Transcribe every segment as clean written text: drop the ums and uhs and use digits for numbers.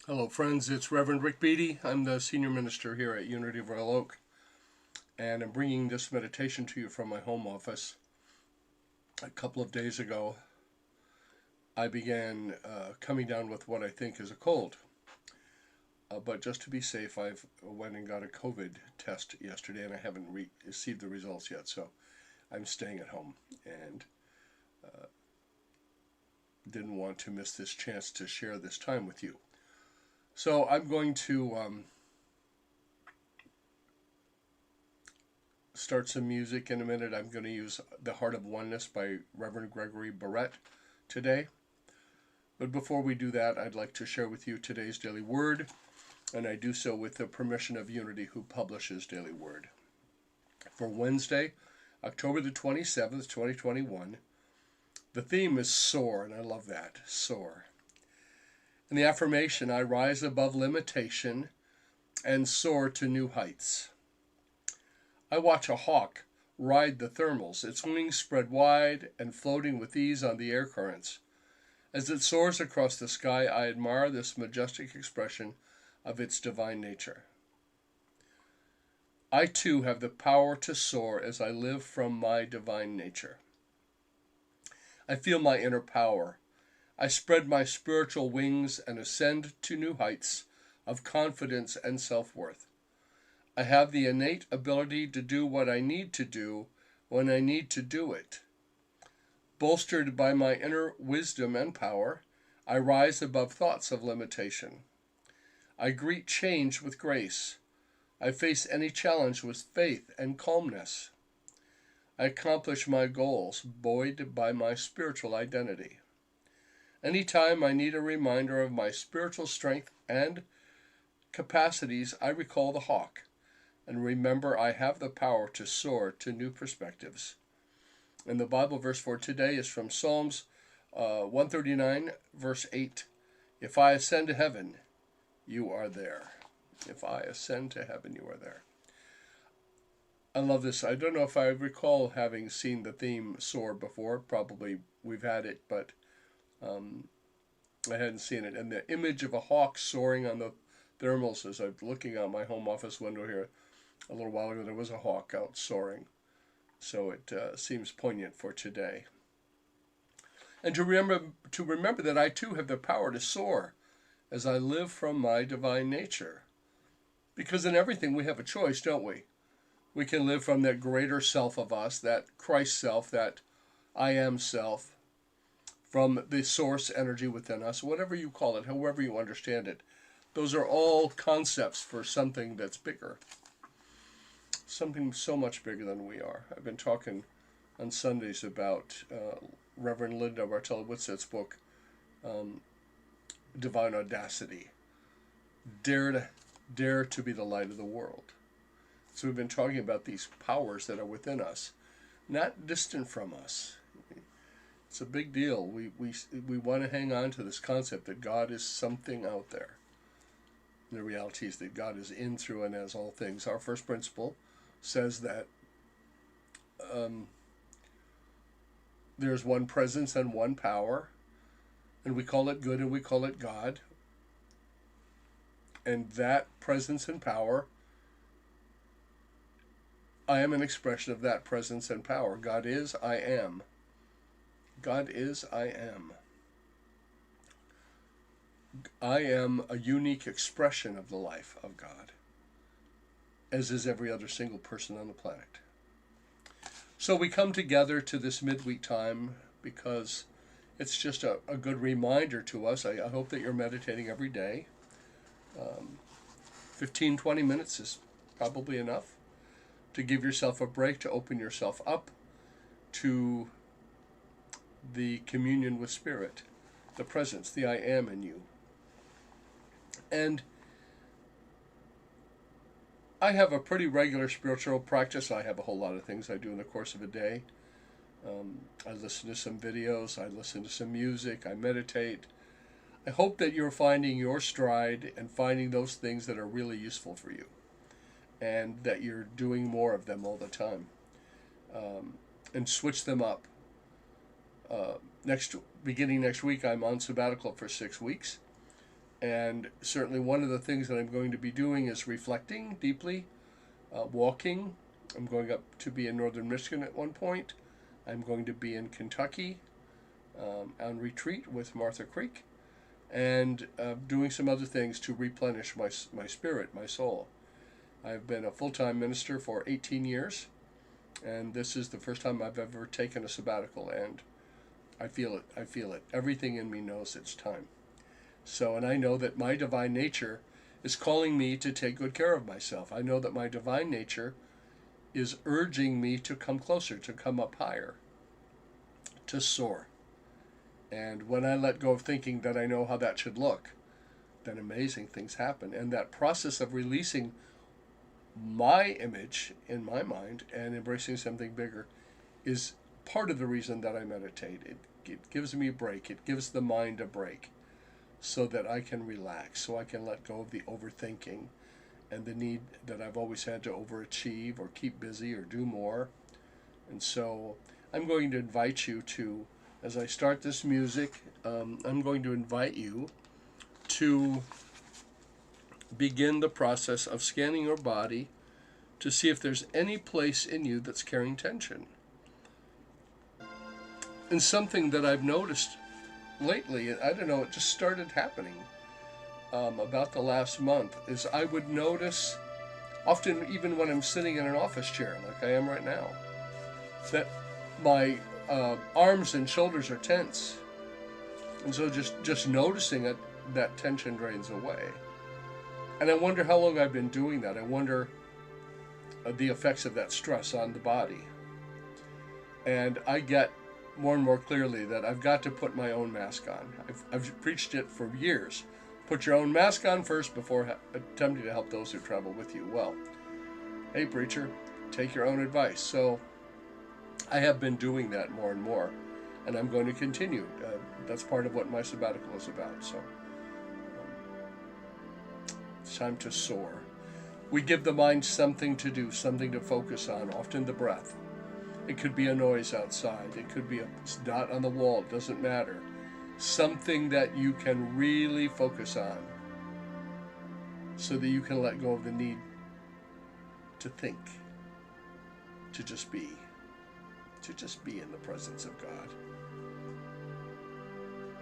Hello, friends. It's Reverend Ric Beattie. I'm the senior minister here at Unity of Royal Oak, and I'm bringing this meditation to you from my home office. A couple of days ago, I began coming down with what I think is a cold. But just to be safe, I went and got a COVID test yesterday, and I haven't received the results yet, so I'm staying at home and didn't want to miss this chance to share this time with you. So I'm going to start some music in a minute. I'm going to use The Heart of Oneness by Reverend Gregory Barrette today. But before we do that, I'd like to share with you today's Daily Word, and I do so with the permission of Unity, who publishes Daily Word. For Wednesday, October the 27th, 2021, the theme is soar, and I love that, soar. In the affirmation, I rise above limitation and soar to new heights. I watch a hawk ride the thermals, its wings spread wide and floating with ease on the air currents. As it soars across the sky, I admire this majestic expression of its divine nature. I too have the power to soar as I live from my divine nature. I feel my inner power. I spread my spiritual wings and ascend to new heights of confidence and self-worth. I have the innate ability to do what I need to do when I need to do it. Bolstered by my inner wisdom and power, I rise above thoughts of limitation. I greet change with grace. I face any challenge with faith and calmness. I accomplish my goals buoyed by my spiritual identity. Anytime I need a reminder of my spiritual strength and capacities, I recall the hawk and remember I have the power to soar to new perspectives. And the Bible verse for today is from Psalms 139, verse 8. If I ascend to heaven, you are there. If I ascend to heaven, you are there. I love this. I don't know if I recall having seen the theme soar before. Probably we've had it, but I hadn't seen it. And the image of a hawk soaring on the thermals, as I'm looking out my home office window here a little while ago, there was a hawk out soaring. So it seems poignant for today. And to remember that I too have the power to soar as I live from my divine nature. Because in everything we have a choice, don't we? We can live from that greater self of us, that Christ self, that I am self, from the source energy within us, whatever you call it, however you understand it. Those are all concepts for something that's bigger, something so much bigger than we are. I've been talking on Sundays about Reverend Linda Bartella-Whitsett's book, Divine Audacity. Dare to be the light of the world. So we've been talking about these powers that are within us, not distant from us. It's a big deal. We want to hang on to this concept that God is something out there. And the reality is that God is in, through, and as all things. Our first principle says that there's one presence and one power, and we call it good and we call it God. And that presence and power, I am an expression of that presence and power. God is, I am. God is, I am. I am a unique expression of the life of God, as is every other single person on the planet. So we come together to this midweek time because it's just a good reminder to us. I hope that you're meditating every day. 15, 20 minutes is probably enough to give yourself a break, to open yourself up to the communion with Spirit, the presence, the I am in you. And I have a pretty regular spiritual practice. I have a whole lot of things I do in the course of a day. I listen to some videos, I listen to some music, I meditate. I hope that you're finding your stride and finding those things that are really useful for you, and that you're doing more of them all the time, and switch them up. Beginning next week, I'm on sabbatical for 6 weeks, And certainly one of the things that I'm going to be doing is reflecting deeply, walking. I'm going up to be in northern Michigan at one point. I'm going to be in Kentucky on retreat with Martha Creek, and doing some other things to replenish my spirit, my soul. I've been a full-time minister for 18 years, and this is the first time I've ever taken a sabbatical, and I feel it. I feel it. Everything in me knows it's time. So, and I know that my divine nature is calling me to take good care of myself. I know that my divine nature is urging me to come closer, to come up higher, to soar. And when I let go of thinking that I know how that should look, then amazing things happen. And that process of releasing my image in my mind and embracing something bigger is part of the reason that I meditate. It gives me a break. It gives the mind a break so that I can relax, so I can let go of the overthinking and the need that I've always had to overachieve or keep busy or do more. And so I'm going to invite you to, as I start this music, I'm going to invite you to begin the process of scanning your body to see if there's any place in you that's carrying tension. And something that I've noticed lately, I don't know, it just started happening about the last month, is I would notice, often even when I'm sitting in an office chair like I am right now, that my arms and shoulders are tense. And so just noticing it, that tension drains away. And I wonder how long I've been doing that. I wonder the effects of that stress on the body. And I get more and more clearly that I've got to put my own mask on. I've preached it for years. Put your own mask on first before attempting to help those who travel with you. Well, hey preacher, take your own advice. So I have been doing that more and more, and I'm going to continue. That's part of what my sabbatical is about. So it's time to soar. We give the mind something to do, something to focus on, often the breath. It could be a noise outside. It could be a dot on the wall. It doesn't matter. Something that you can really focus on so that you can let go of the need to think, to just be in the presence of God.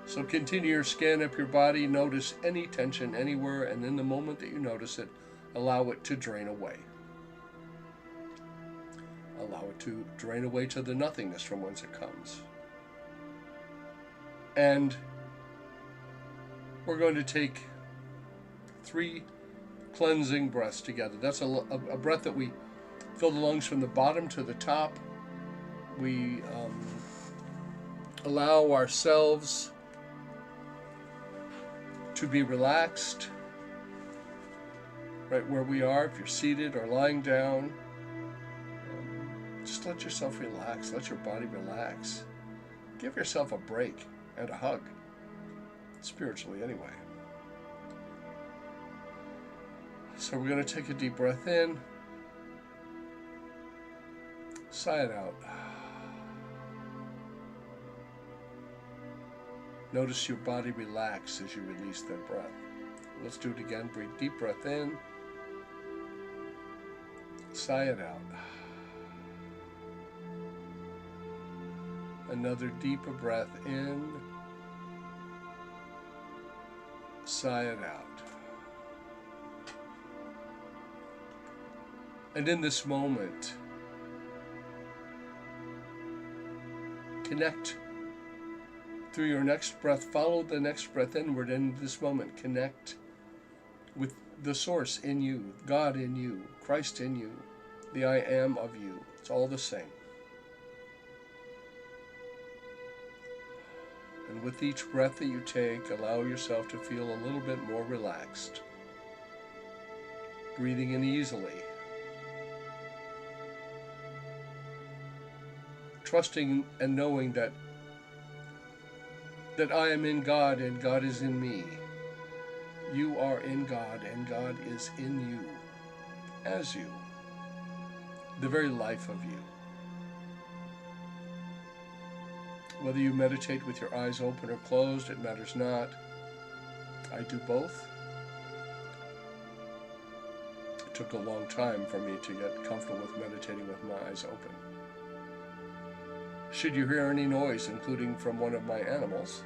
So continue your scan up your body. Notice any tension anywhere, and in the moment that you notice it, allow it to drain away. Allow it to drain away to the nothingness from whence it comes. And we're going to take 3 cleansing breaths together. That's a breath that we fill the lungs from the bottom to the top. We allow ourselves to be relaxed right where we are. If you're seated or lying down, just let yourself relax. Let your body relax. Give yourself a break and a hug, spiritually anyway. So we're going to take a deep breath in, sigh it out. Notice your body relax as you release that breath. Let's do it again. Breathe deep breath in, sigh it out. Another deeper breath in, sigh it out. And in this moment, connect through your next breath. Follow the next breath inward, and in this moment, connect with the source in you, God in you, Christ in you, the I am of you. It's all the same. And with each breath that you take, allow yourself to feel a little bit more relaxed, breathing in easily, trusting and knowing that I am in God and God is in me. You are in God and God is in you, as you, the very life of you. Whether you meditate with your eyes open or closed, it matters not. I do both. It took a long time for me to get comfortable with meditating with my eyes open. Should you hear any noise, including from one of my animals,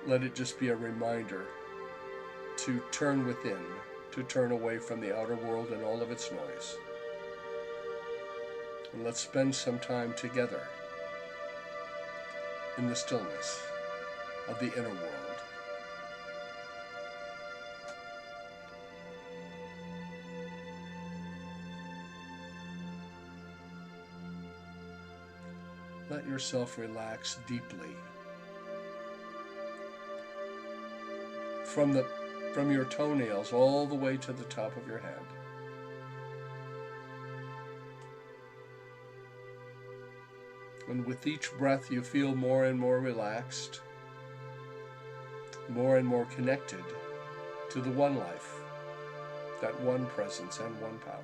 let it just be a reminder to turn within, to turn away from the outer world and all of its noise. And let's spend some time together in the stillness of the inner world. Let yourself relax deeply. From your toenails all the way to the top of your head. And with each breath you feel more and more relaxed, more and more connected to the one life, that one presence and one power.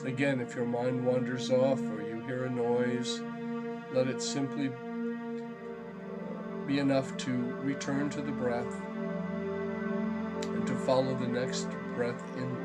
Again, if your mind wanders off or you hear a noise, let it simply be enough to return to the breath and to follow the next breath inward.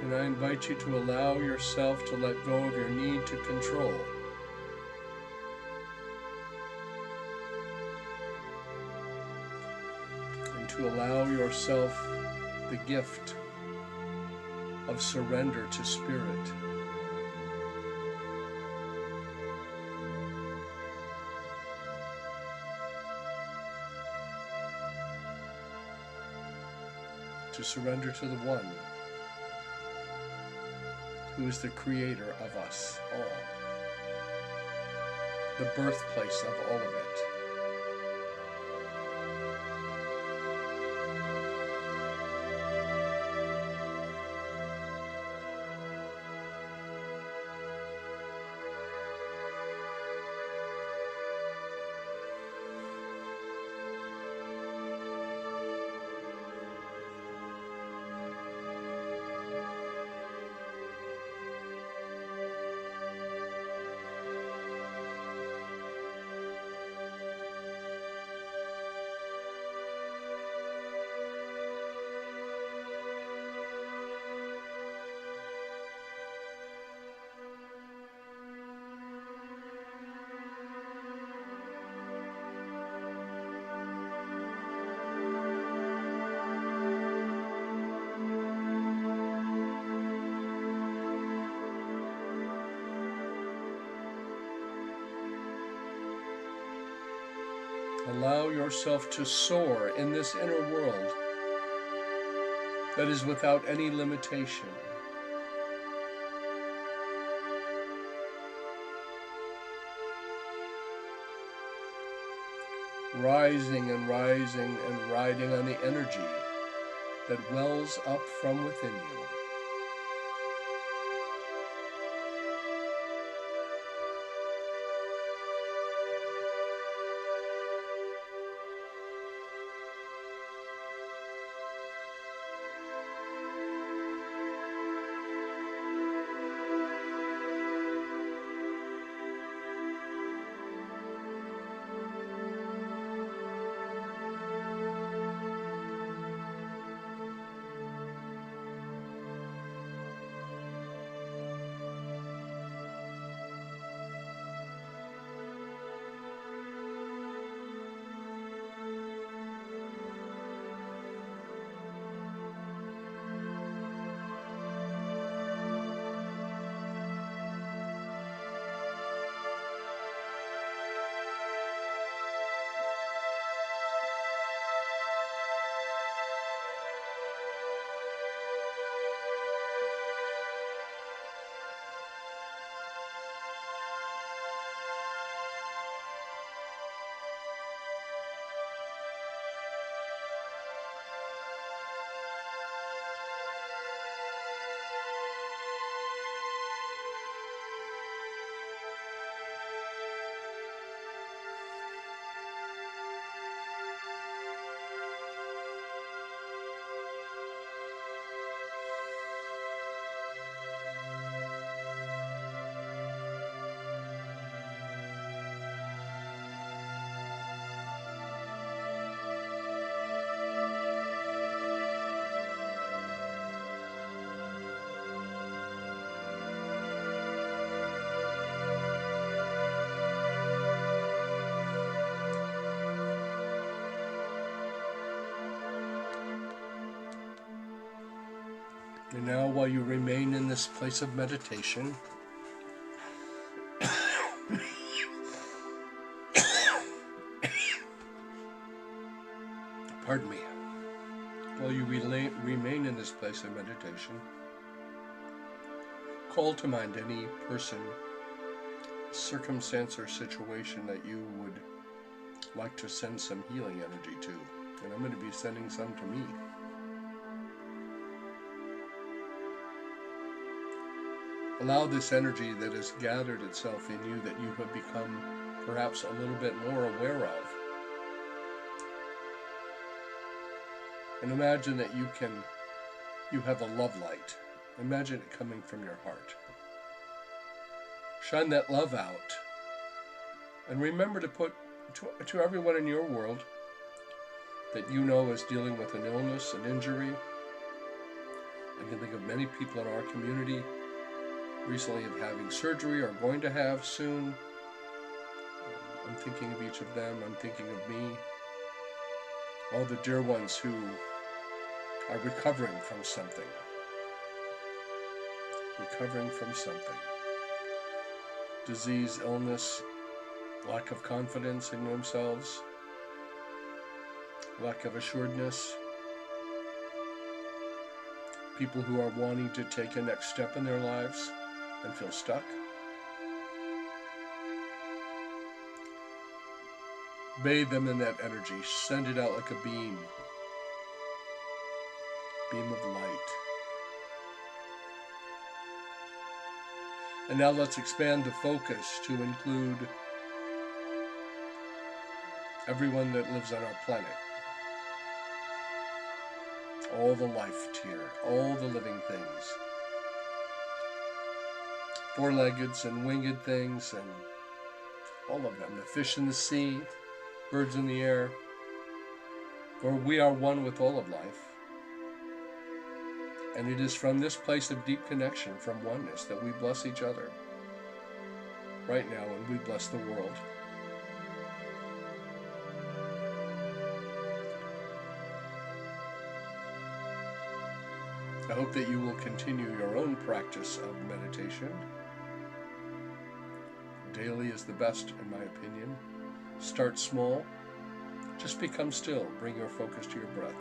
And I invite you to allow yourself to let go of your need to control. And to allow yourself the gift of surrender to Spirit. To surrender to the One, who is the creator of us all, the birthplace of all of it. Allow yourself to soar in this inner world that is without any limitation. Rising and rising and riding on the energy that wells up from within you. And now, while you remain in this place of meditation, pardon me, while you remain in this place of meditation, call to mind any person, circumstance, or situation that you would like to send some healing energy to. And I'm going to be sending some to me. Allow this energy that has gathered itself in you, that you have become perhaps a little bit more aware of. And imagine that you have a love light. Imagine it coming from your heart. Shine that love out. And remember to put to everyone in your world that you know is dealing with an illness, an injury. I can think of many people in our community recently of having surgery or going to have soon. I'm thinking of each of them. I'm thinking of me. All the dear ones who are recovering from something. Recovering from something. Disease, illness, lack of confidence in themselves, lack of assuredness. People who are wanting to take a next step in their lives and feel stuck. Bathe them in that energy. Send it out like a beam of light. And now let's expand the focus to include everyone that lives on our planet. All the life here, all the living things. Four-leggeds and winged things, and all of them. The fish in the sea, birds in the air. For we are one with all of life. And it is from this place of deep connection, from oneness, that we bless each other right now, and we bless the world. I hope that you will continue your own practice of meditation. Daily is the best, in my opinion. Start small. Just become still. Bring your focus to your breath.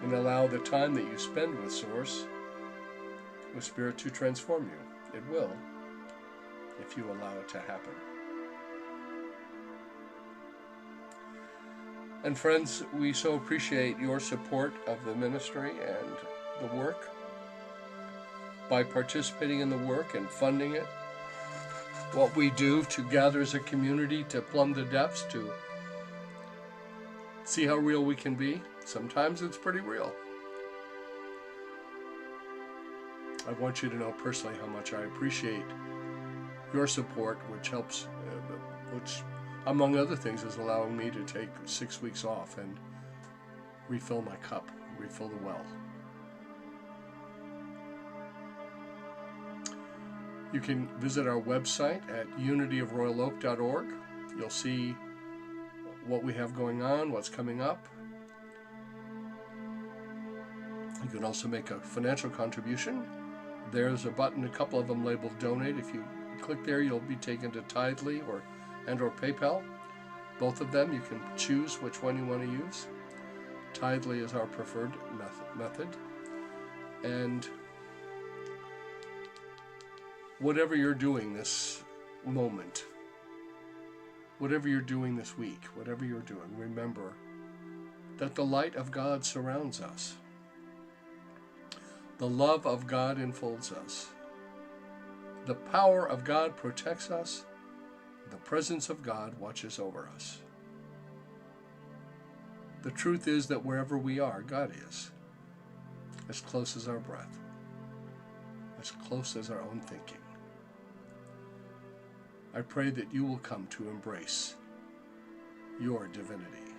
And allow the time that you spend with Source, with Spirit, to transform you. It will, if you allow it to happen. And friends, we so appreciate your support of the ministry and the work. By participating in the work and funding it, what we do to gather as a community, to plumb the depths, to see how real we can be. Sometimes it's pretty real. I want you to know personally how much I appreciate your support, which helps, which among other things is allowing me to take 6 weeks off and refill my cup, refill the well. You can visit our website at unityofroyaloak.org. You'll see what we have going on, what's coming up. You can also make a financial contribution. There's a button, a couple of them labeled Donate. If you click there, you'll be taken to Tithely or PayPal. Both of them, you can choose which one you want to use. Tithely is our preferred method. And whatever you're doing this moment, whatever you're doing this week, whatever you're doing, remember that the light of God surrounds us. The love of God enfolds us. The power of God protects us. The presence of God watches over us. The truth is that wherever we are, God is. As close as our breath. As close as our own thinking. I pray that you will come to embrace your divinity.